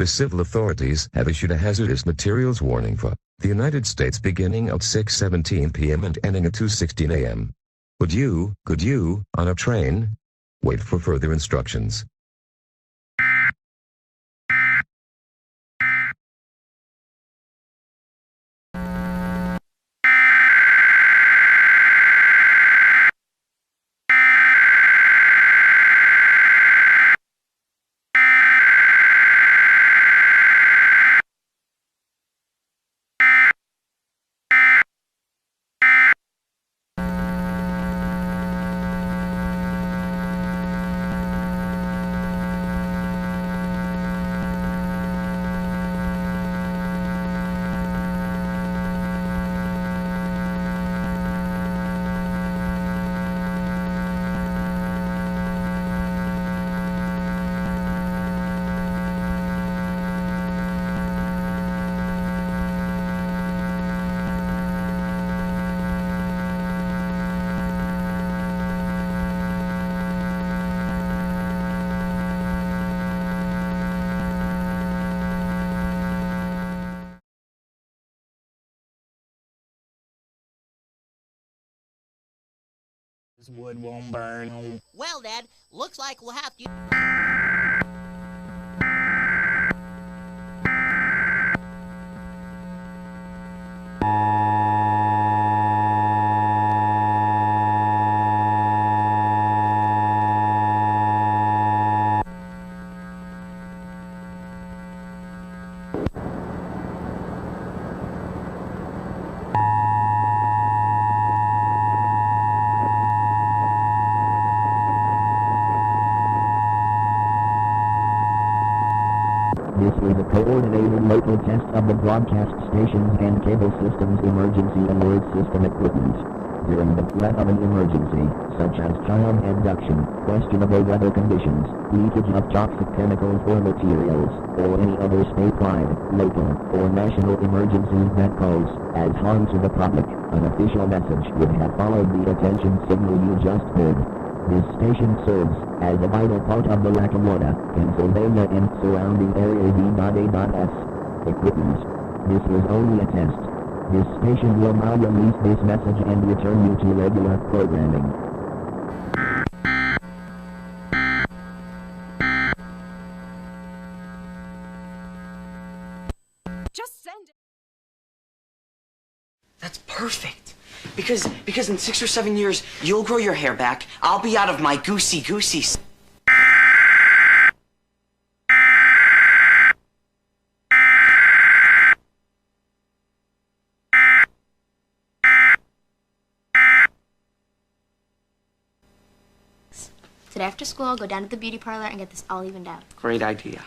The civil authorities have issued a hazardous materials warning for the United States beginning at 6:17 p.m. and ending at 2:16 a.m. Could you, on a train? Wait for further instructions. This wood won't burn. Well, Dad, looks like we'll have to... This is a coordinated local test of the broadcast stations and cable systems emergency alert system equipment. During the threat of an emergency, such as child abduction, questionable weather conditions, leakage of toxic chemicals or materials, or any other statewide, local, or national emergency that pose as harm to the public, an official message would have followed the attention signal you just heard. This station serves as a vital part of the Lackawanna, Pennsylvania and surrounding area V.A.S. equipment. This was only a test. This station will now release this message and return you to regular programming. Just send it. That's perfect. Because in 6 or 7 years, you'll grow your hair back. I'll be out of my goosey. Today after school, I'll go down to the beauty parlor and get this all evened out. Great idea.